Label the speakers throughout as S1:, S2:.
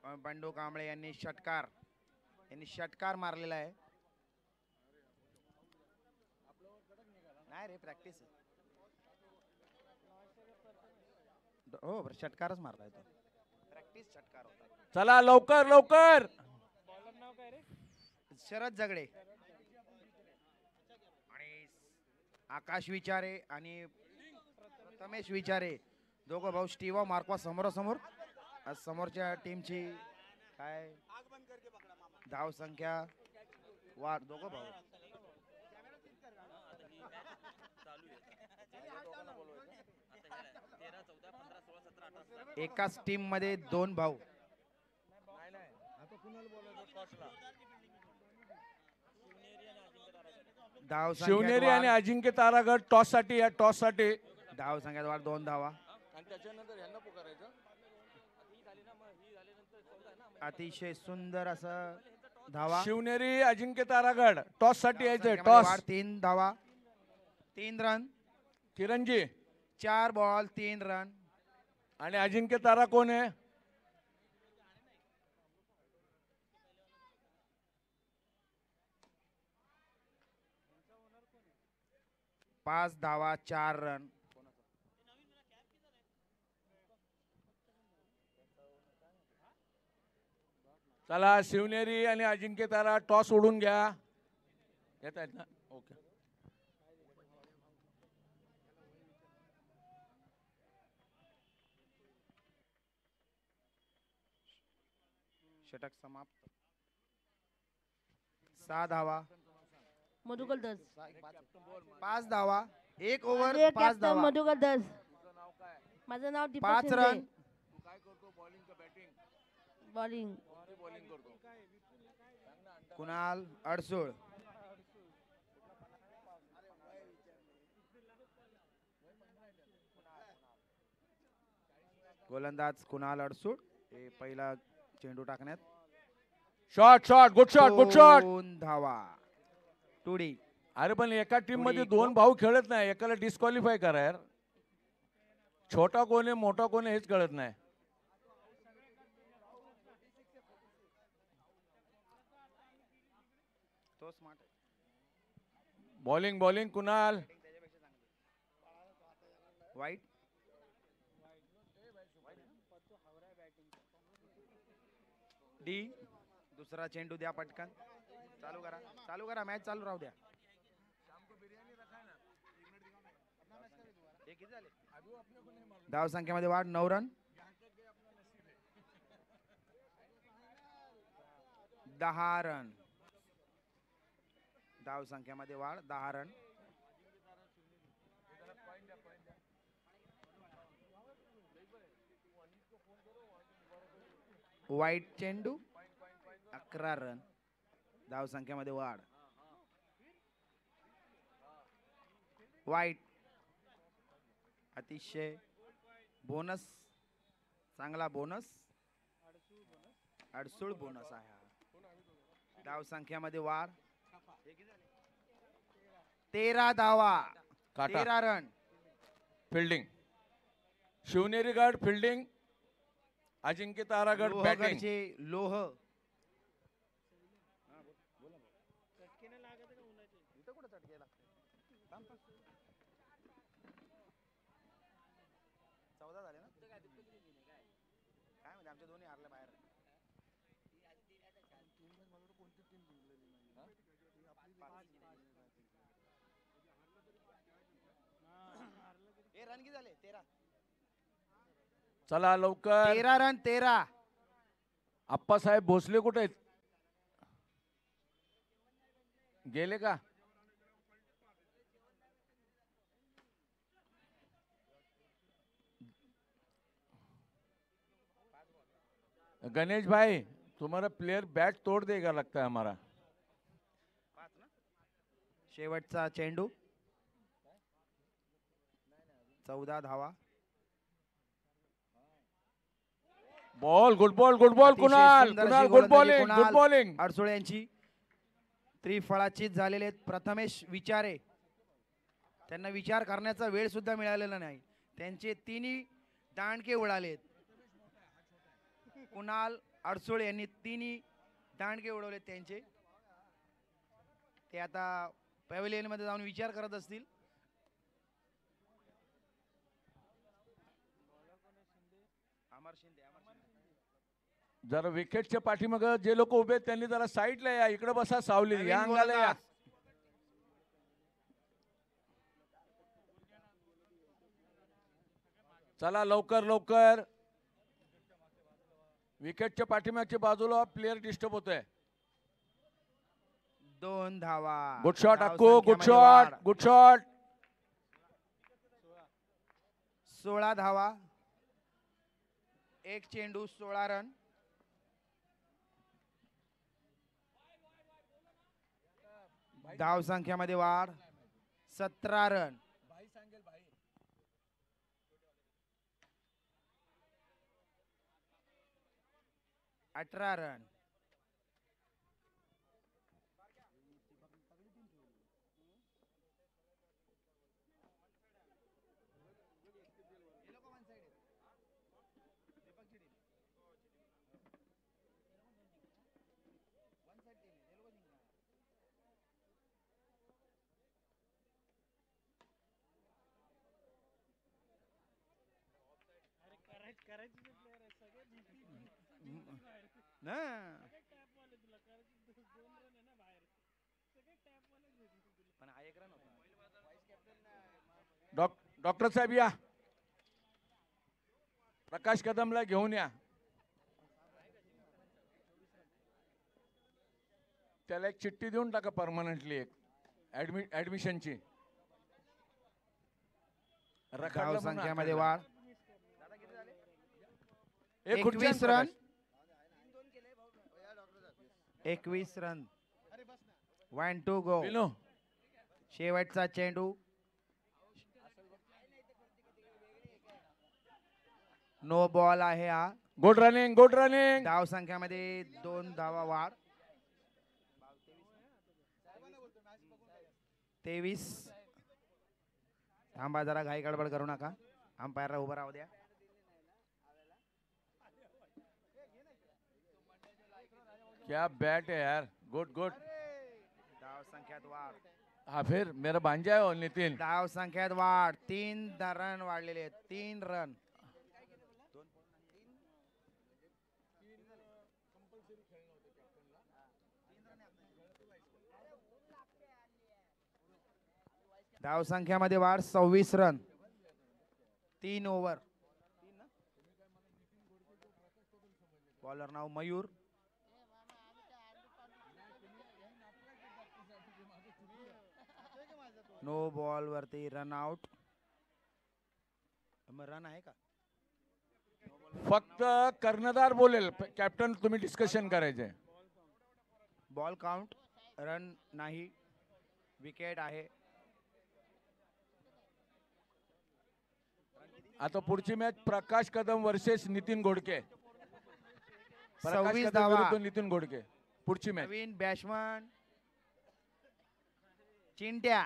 S1: बंडू कांबळे यांनी षटकार मारलेला आहे. नाही रे प्रॅक्टिस हो षटकारच मारलाय तो. प्रॅक्टिस षटकार होता.
S2: चला लवकर लवकर.
S1: शरद झगडे आणि आकाश विचारे आणि प्रथमेश विचारे दोघं भाऊ स्टीवा मार्कवा समोरासमोर. समोरच्या टीमची काय धाव संख्या वाढ दोघं भाऊ एकाच टीम मध्ये दोन भाऊ. धाव
S2: शिवनेरी आणि अजिंक्य तारागड टॉस साठी या टॉस साठी.
S1: धाव संख्यात वाढ 2 धावा. अतिशय सुंदर असं धावा.
S2: शिवनेरी अजिंक्य तारागड टॉस साठी यायचंय. टॉस
S1: 3 धावा 3 रन.
S2: किरणजी
S1: 4 बॉल 3 रन.
S2: आणि अजिंक्य तारा कोण आहे?
S1: 5 धावा 4 रन.
S2: चला शिवनेरी आणि अजिंक्य तारा टॉस उडून घ्या. येत आहेत ना? ओके.
S1: षटक समाप्त. 6 धावा
S3: मधुकर दस.
S1: 5 धावा 1 ओव्हर 5
S3: कॅप्टन
S1: धावा.
S3: मधुकर दस. माझं नाव दीपक
S1: 5
S3: शिंदे.
S1: रन.
S3: बॉलिंग.
S1: कुणाल अडसूळ. गोलंदाज कुणाल अडसूळ हे पहिला चेंडू टाकण्यात.
S2: Shot shot good shot good shot.
S1: 2 धावा. टुडी.
S2: अरे पण एका टीम मध्ये
S1: थोडी
S2: 2 भाऊ खेळत नाही. एकाला डिस्क्वालिफाय करा यार. छोटा कोण आहे मोठा कोण आहे हेच कळत नाही.
S1: तो स्मार्ट आहे.
S2: Bowling bowling Kunal.
S1: वाईट. डी. दुसरा चेंडू द्या पटकन. चालू करा मॅच चालू राहू द्या. धाव संख्येमध्ये वाढ 9 रन. 10 रन. धाव संख्येमध्ये वाढ 10 रन. वाईट चेंडू 11 रन. धाव संख्येमध्ये वाढ. वाईट अतिशय बोनस चांगला बोनस. अडसूळ बोनस आहे हा. धाव संख्येमध्ये वाढ 13 धावा.
S2: काटा.
S1: 13 रन.
S2: फिल्डिंग शिवनेरी गड फिल्डिंग. अजिंक्य तारागड बॅटिंग.
S1: लोहगडचे लोह. चौदा झाले ना काय म्हणजे आमच्या दोन्ही हारले बाहेर. हे रन किती झाले? 13.
S2: चला लवकर.
S1: 13 रन 13.
S2: आप्पासाहेब भोसले कुठे आहेत? गेले का? गणेश भाई तुम्हारा प्लेयर बैट तोड़ देगा लगता है हमारा.
S1: शेवटचा चेंडू 14 धावा.
S2: Ball good ball Kunal Kunal good bowling.
S1: Adsul यांची त्रिफळाचीत झालेले आहेत. प्रथमेश विचारे त्यांना विचार करण्याचा वेळ सुद्धा मिळालेला नाही. त्यांचे तिन्ही दांडके उडालेत. कुणाल अडसोळे यांनी तिन्ही दांडगे उडवले त्यांचे. ते आता पॅव्हलियन मध्ये जाऊन विचार करत असतील. अमर शिंदे
S2: जरा विकेटच्या पाठीमाग जे लोक उभे आहेत त्यांनी जरा साईडला या, इकडे बसा सावली
S1: नवीन
S2: या अंगाला या.
S1: गोलंदाज.
S2: चला लवकर लवकर, विकेटच्या पाठीमागच्या बाजूला प्लेअर डिस्टर्ब होतोय.
S1: 2 धावा.
S2: गुड शॉट
S1: धाव
S2: अक्कू, गुड
S1: संख्येमध्ये
S2: शॉट,
S1: वाढ.
S2: Good shot.
S1: 16 धावा, एक चेंडू 16 रन. धाव संख्यामध्ये वाढ 17 रन. 18 रन. ना पण हा एक रन होता.
S2: डॉक्टर साहेब या, प्रकाश कदमला घेऊन या. त्याला एक चिठ्ठी देऊन टाका परमनंटली, एक ऍडमिशनची.
S1: धाव संख्यामध्ये वाढ
S2: 21
S1: रन. 21 रन. 1 to go. शेवटचा चेंडू. नो बॉल आहे हा.
S2: Good running, good running.
S1: धाव संख्यामध्ये 2 धावा वाढ. 23. थांबा जरा, घाई गडबड करू नका. अंपायरला उभं राहू द्या.
S2: क्या बैट है यार, गुड गुड.
S1: धाव संख्यात वाढ.
S2: हाँ फिर मेरा भांजा है वो नितिन.
S1: धाव संख्यात वाढ 3 रन वाढलेले आहेत. 3 रन. धाव संख्यामध्ये वाढ 26 रन. 3 ओव्हर. बॉलर नाव मयूर. नो बॉल वरती रन आउट. रन आहे का?
S2: फक्त कर्णधार बोलेल, कॅप्टन तुम्ही डिस्कशन करायचे.
S1: Ball count. रन नाही. विकेट आहे.
S2: आता पुढची मॅच प्रकाश कदम वर्सेस नितीन घोडके. प्रकाश
S1: 26
S2: कदम
S1: धावा.
S2: विरुद्ध नितीन घोडके. पुढची मॅच.
S1: नवीन बॅट्समन चिंट्या.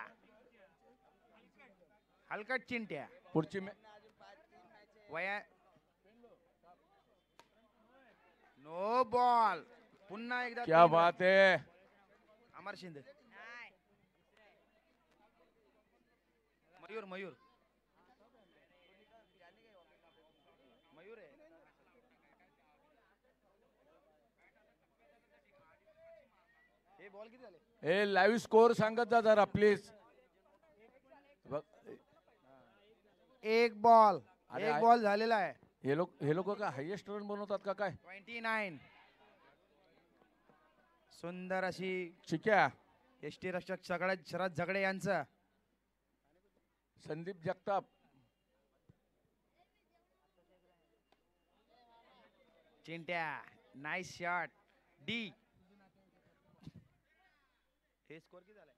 S1: हलकट चिंट्या.
S2: पुढची मॅच.
S1: वया नो बॉल. पुन्हा एकदा
S2: क्या
S1: 3
S2: बात है.
S1: अमर शिंदे. मयूर मयूर मयूर आहे. हे बॉल किती झाले?
S2: हे लाईव्ह स्कोर सांगत जा जरा प्लीज.
S1: एक बॉल.
S2: अरे
S1: एक बॉल झालेला आहे.
S2: हे लोक का हायेस्ट रन बनवतात का काय?
S1: 29. सुंदर अशी
S2: चिक्या.
S1: यष्टी रक्षक सगळ्यात शरद झगडे यांचं.
S2: संदीप जगताप.
S1: Chintya nice shot. डी. हे स्कोर किती झालाय?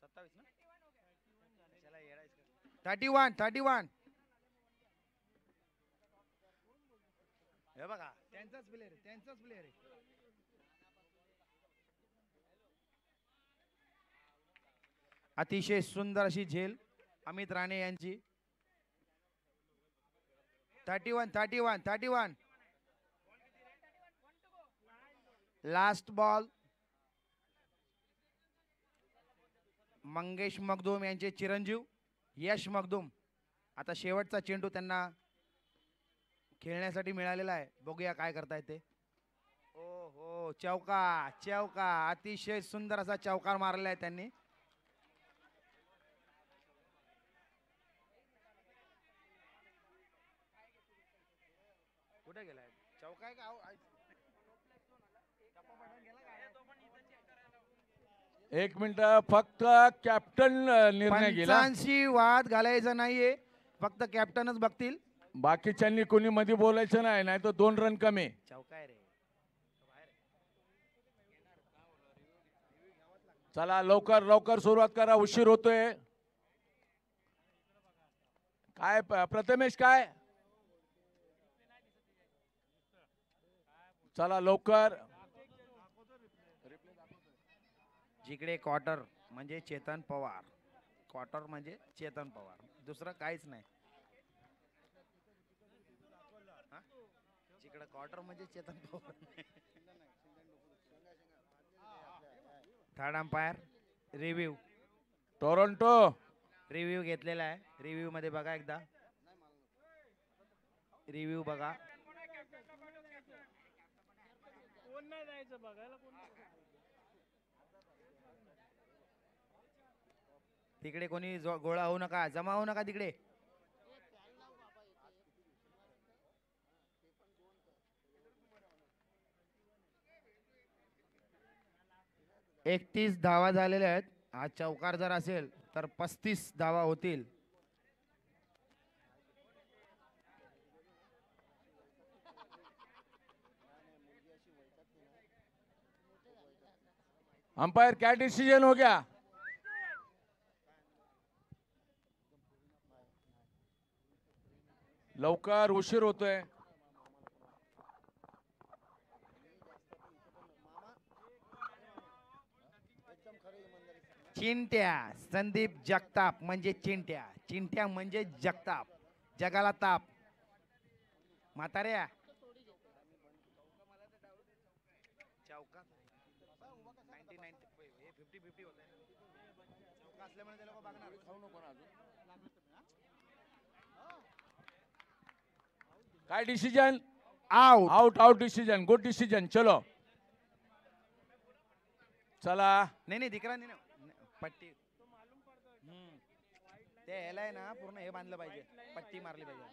S1: 27 ना? चला येडायच का? 31. हे बघा त्यांचाच प्लेयर आहे. अतिशय सुंदर अशी झेल अमित राणे यांची. 31 लास्ट बॉल मंगेश मगदूम यांचे चिरंजीव यश मगदूम. आता शेवटचा चेंडू त्यांना खेळण्यासाठी मिळालेला आहे. बघूया काय करतायत ते. ओ हो, चौका चौका, अतिशय सुंदर असा चौकार मारलेला आहे त्यांनी. कुठे गेलाय चौका आहे का
S2: एक मिनिट, फक्त कॅप्टन निर्णय गेला.
S1: 85 वाद घालायचा नाहीये, फक्त कॅप्टनच बघतील.
S2: बाकीच्यांनी कोणी मध्ये बोलायचं नाही, नाही तर 2 रन कमी.
S1: चौका आहे रे.
S2: चला लवकर लवकर सुरुवात करा, उशीर होतोय. काय प्रथमेश काय? चला लवकर.
S1: जिकडे क्वार्टर म्हणजे चेतन पवार, क्वार्टर म्हणजे चेतन पवार, दुसरं काहीच नाही. हा? जिकडे क्वार्टर म्हणजे Chetan Pawar. Third umpire review.
S2: Toronto
S1: review घेतलेला आहे. रिव्ह्यू मध्ये बघा एकदा. रिव्ह्यू बघा. तिकडे कोणी गोळा होऊ नका, जमा होऊ नका तिकडे. एकतीस धावा झालेल्या आहेत. हा चौकार जर असेल तर 35 धावा होतील.
S2: अंपायर क्या डिसीजन हो गया? लवकर, उशीर होतोय.
S1: चिंट्या संदीप जगताप म्हणजे चिंट्या, चिंट्या म्हणजे जगताप, जगाला ताप. म्हाताऱ्या
S2: काय decision?
S1: Out.
S2: Out out decision, good decision. चलो चला.
S1: नाही दिकरा नाही ना पट्टी. ते ह्याला आहे ना पूर्ण हे बांधलं पाहिजे, पट्टी मारली पाहिजे.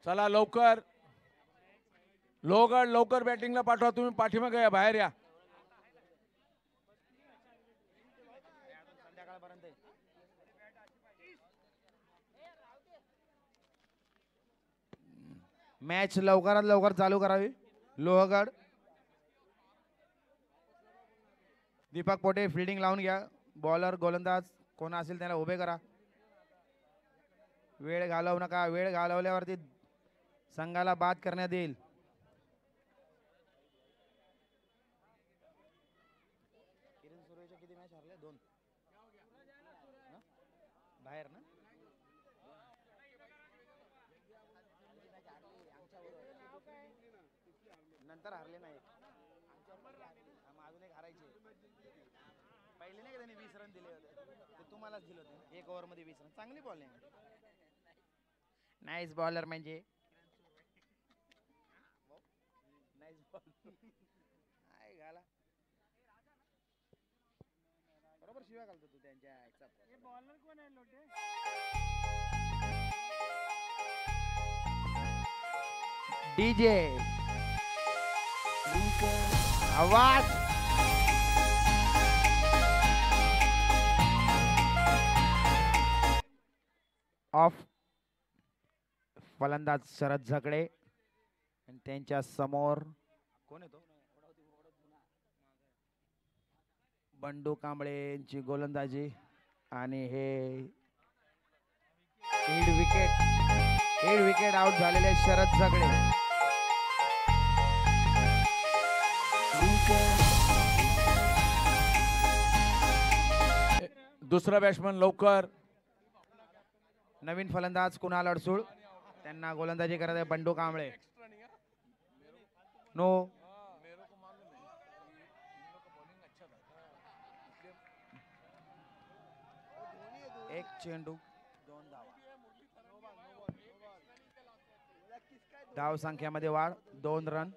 S2: चला लवकर, लोहगड लवकर बॅटिंगला पाठवा. तुम्ही पाठीमागे या, बाहेर या.
S1: संध्याकाळपर्यंत मॅच लवकरात लवकर चालू करावी. लोहगड. दीपक पोटे फिल्डिंग लावून घ्या. बॉलर गोलंदाज कोण असेल त्याला उभे करा. वेळ घालवू नका, वेळ घालवल्यावरती संघाला बाद करण्यात येईल. किती मॅच हरले? 2 बाहेर ना. नंतर हरले नाही, अजून एक हारायचे. पहिले नाही का त्यांनी 20 रन दिले होते, ते तुम्हालाच दिले होते. 1 ओव्हर मध्ये 20 रन. चांगली बॉलिंग. नाईस बॉलर म्हणजे नाईस बॉल. काय घाला बरोबर शिव्या घालतो तू त्यांच्या. बॉलर कोण आहे लोटे? डीजे आवाज. ऑफ. फलंदाज शरद झगडे आणि त्यांच्या समोर कोण येतो? बंडू कांबळे यांची गोलंदाजी. आणि हे हेड विकेट आउट झालेले शरद झगडे.
S2: दुसरा बॅट्समन लवकर.
S1: नवीन फलंदाज कुणाल अडसूळ, त्यांना गोलंदाजी करत आहे बंडू कांबळे. नो. एक चेंडू 2 धावा. धाव संख्यामध्ये वाढ 2 रन.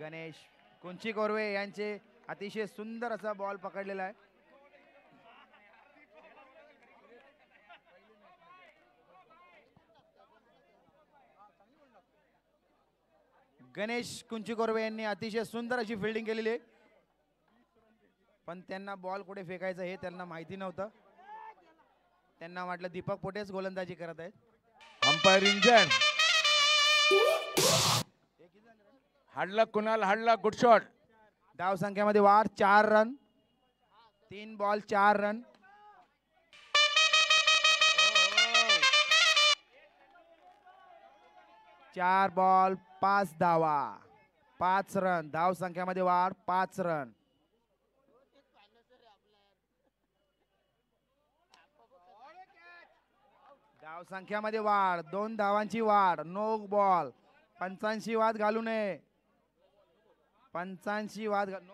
S1: गणेश कुंची कोरवे यांचे अतिशय सुंदर असा बॉल पकडलेला आहे. गणेश कुंची कोरवे यांनी अतिशय सुंदर अशी फिल्डिंग केलेली आहे, पण त्यांना बॉल कुठे फेकायचं हे त्यांना माहिती नव्हतं. त्यांना वाटलं दीपक पोटेच गोलंदाजी करत आहेत.
S2: Umpire engine. हाडला कुणाल, हाडला. Good shot.
S1: धाव संख्यामध्ये वाढ 4 रन. 3 ball 4 run. 4 बॉल 5 धावा, 5 रन. धाव संख्यामध्ये वाढ 5 रन. धाव संख्यामध्ये वाढ 2 धावांची वाढ. No ball. पंचांशी वाद घालू नये. पंचांशी वाद घालू.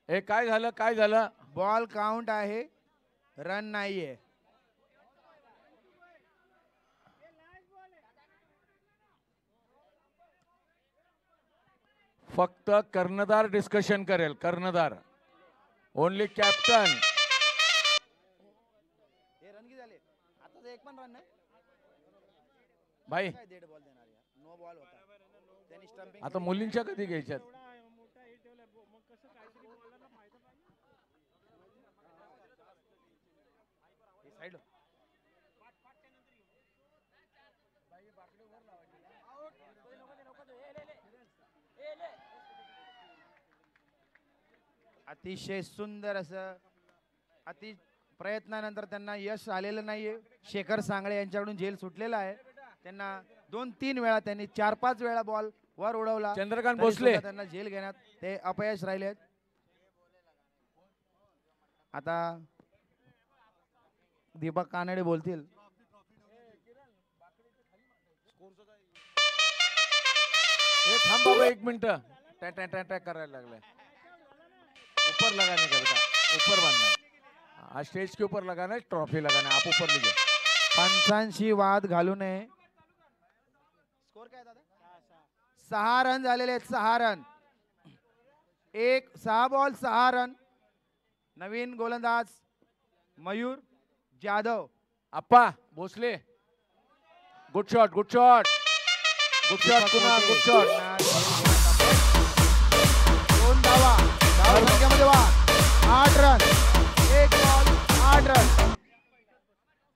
S2: हे काय झालं, काय झालं?
S1: बॉल काउंट आहे, रन नाहीये.
S2: फक्त कर्णधार डिस्कशन करेल. कर्णधार. Only captain.
S1: हे रन किती झाले आता? एक पण रन नाही
S2: भाई.
S1: काय डेड बॉल देणार यार. नो बॉल होता. त्यांनी स्टंपिंग.
S2: आता मुलींच्या कधी घ्यायच्यात?
S1: साइड. अतिशय सुंदर असं अति प्रयत्नानंतर त्यांना यश आलेलं नाहीये. शेखर सांगळे यांच्याकडून झेल सुटलेला आहे. त्यांना 2-3 वेळा, त्यांनी 4-5 वेळा बॉल वर उडवला.
S2: चंद्रकांत
S1: तरी
S2: भोसले.
S1: सुद्धा त्यांना झेल घेण्यात ते अपयश राहिले आहेत. आता दीपक कानडे बोलतील.
S2: हे थांब बाबा 1 मिनिट. टॅ टॅ टॅ टॅ करायला लागलाय. ऊपर लगाने का बेटा, ऊपर बांधना. आज स्टेज के ऊपर लगाना है, ट्रॉफी लगाना है. आप ऊपर लीजिए.
S1: पंचांशी वाद घालू नये. स्कोर काय दादा? 6 रन झालेले आहेत. 6 रन. 6 ball 6 run. नवीन गोलंदाज Mayur Jadhav.
S2: Appa Bhosale. Good shot, good shot. Good shot Kunal, good shot.
S1: 2 धावा. धाव संख्येमध्ये वाढ 8 run. 1 ball 8 run.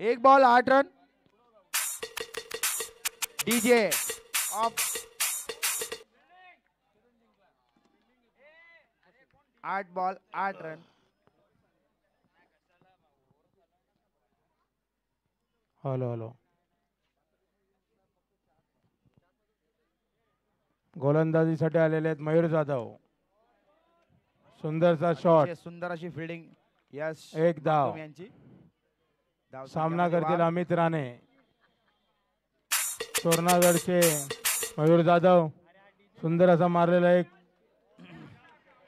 S1: 1 ball 8 run. DJ off 8 ball 8 run.
S4: Hello hello. गोलंदाजीसाठी आलेले आहेत मयूर जाधव. सुंदरसा शॉट.
S1: सुंदर अशी फिल्डिंग. यश
S4: 1 धाव.
S1: यांची धाव
S4: सामना
S1: संख्येमध्ये
S4: करतील
S1: वाढ.
S4: अमित राणे. तोरणागडचे मयूर जाधव. सुंदर असा मारलेला एक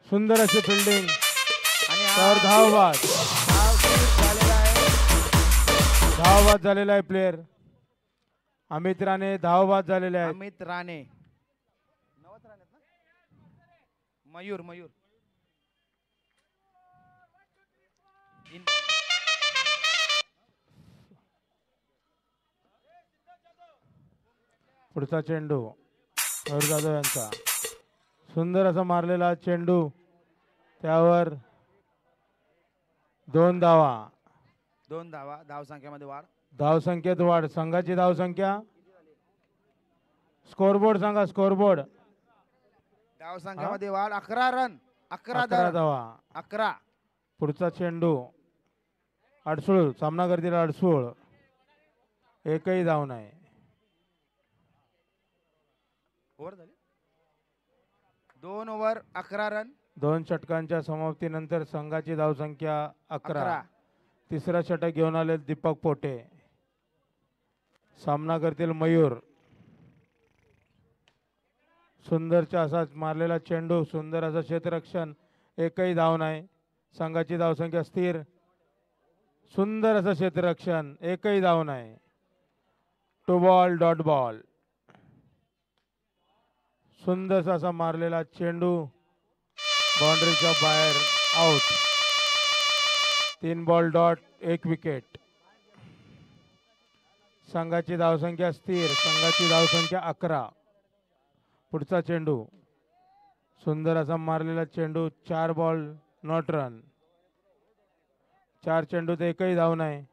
S4: सुंदर अशी फिल्डिंग.
S1: आणि
S4: तर धावबाद.
S1: धाव सुरू झालेला आहे.
S4: धावबाद झालेला आहे प्लेयर अमित राणे. धावबाद झालेले आहेत.
S1: अमित राणे. 90 रन आहेत ना? मयूर मयूर.
S4: पुढचा चेंडू मयूर जाधव यांचा. सुंदर असा मारलेला चेंडू. त्यावर 2 धावा.
S1: 2 धावा धावसंख्येमध्ये वाढ.
S4: धावसंख्येत वाढ. संघाची धावसंख्या स्कोरबोर्ड सांगा. स्कोरबोर्ड
S1: धावसंख्येमध्ये वाढ. 11 रन. 11
S4: 11 धावा.
S1: 11.
S4: पुढचा चेंडू अडसूळ. सामना करतील अडसूळ. एकही धाव नाही.
S1: ओव्हर झाली. 2 ओव्हर 11 रन.
S4: 2 षटकांच्या समाप्तीनंतर संघाची धावसंख्या 11.
S1: 11.
S4: तिसरा षटक घेऊन आले दीपक पोटे. सामना करतील मयूर. सुंदरचा असाच मारलेला चेंडू. सुंदर असं क्षेत्ररक्षण. एकही धाव नाही. संघाची धावसंख्या स्थिर. सुंदर असं क्षेत्ररक्षण. एकही धाव नाही. 2 बॉल डॉट बॉल. सुंदर असा मारलेला चेंडू बाउंड्रीच्या बाहेर आउट. 3 ball dot 1 wicket. संघाची धावसंख्या स्थिर. संघाची धावसंख्या 11. पुढचा चेंडू सुंदर असा मारलेला चेंडू. 4 बॉल नॉट रन. 4 चेंडूत एकही धाव नाही.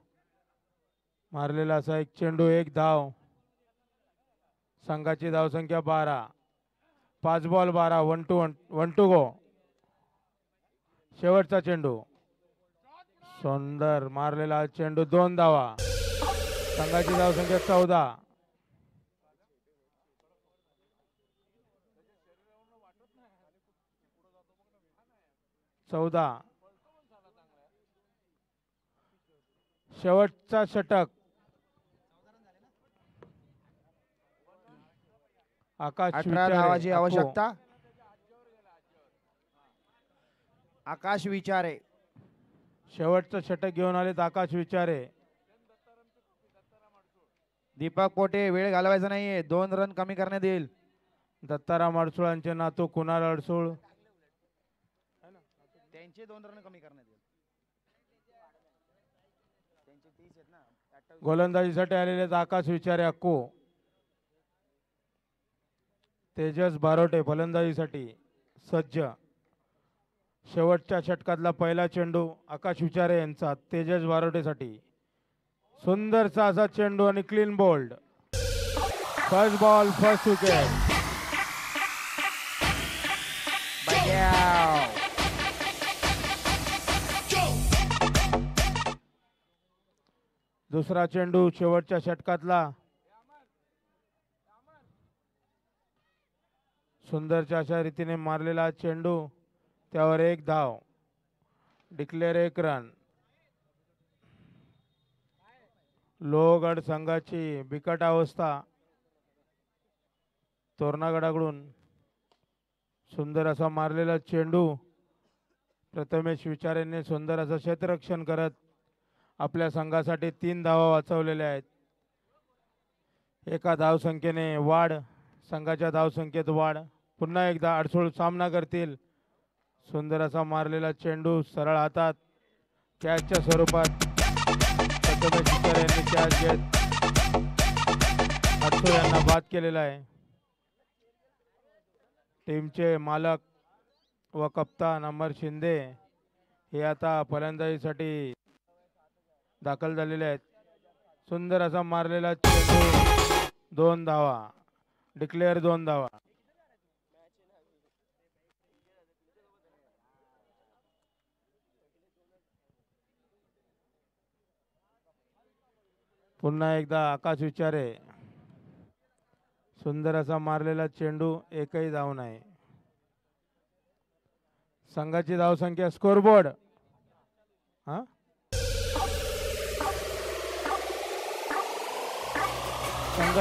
S4: मारलेला असा एक चेंडू 1 धाव. संघाची धावसंख्या 12. 5 बॉल 12. 1 to go. शेवटचा चेंडू सुंदर मारलेला चेंडू. 2 धावा. संघाची धावसंख्या 14. शेवटचा षटक. आकाश
S1: 18
S4: विचारे,
S1: धावाची
S4: अक्को.
S1: आवश्यकता. आकाश विचारे.
S4: शेवटचं षटक घेऊन आलेत आकाश विचारे.
S1: दीपक पोटे वेळ घालवायचा नाहीये. 2 रन कमी करण्यात येईल.
S4: दत्ताराम अडसूळांचे नातू कुणाल अडसूळ.
S1: त्यांचे 2 रन कमी करण्यात येईल. त्यांचे 30 आहेत ना. 28.
S4: गोलंदाजीसाठी आलेले आहेत आकाश विचारे अक्को. तेजस बारोटे फलंदाजीसाठी सज्ज. शेवटच्या षटकातला पहिला चेंडू आकाश विचारे यांचा तेजस बारोटेसाठी. सुंदरचा असा चेंडू आणि clean bowled. First ball first wicket.
S1: बजाव.
S4: दुसरा चेंडू शेवटच्या षटकातला. सुंदरच्या अशा रीतीने मारलेला चेंडू. त्यावर 1 धाव. Declare 1 run. लोहगड संघाची बिकट अवस्था. तोरणागडाकडून सुंदर असा मारलेला चेंडू. प्रथमेश विचारेंनी सुंदर असं क्षेत्ररक्षण करत आपल्या संघासाठी 3 धावा वाचवलेल्या आहेत. एका धावसंख्येने वाढ. संघाच्या धावसंख्येत वाढ. पुन्हा एकदा अडसूळ सामना करतील. सुंदर असा मारलेला चेंडू सरळ हातात. कॅचच्या स्वरूपात प्रथमेश विचारे यांनी कॅच घेत अडसूळ यांना बाद केलेला आहे. टीमचे मालक व कप्तान अमर शिंदे हे आता फलंदाजीसाठी दाखल झालेले आहेत. सुंदर असा मारलेला चेंडू. 2 धावा. डिक्लेअर 2 धावा. पुन्हा एकदा आकाश विचारे. सुंदर असा मारलेला चेंडू. एकही धाव नाही. संघाची धावसंख्या स्कोरबोर्ड. हा संघ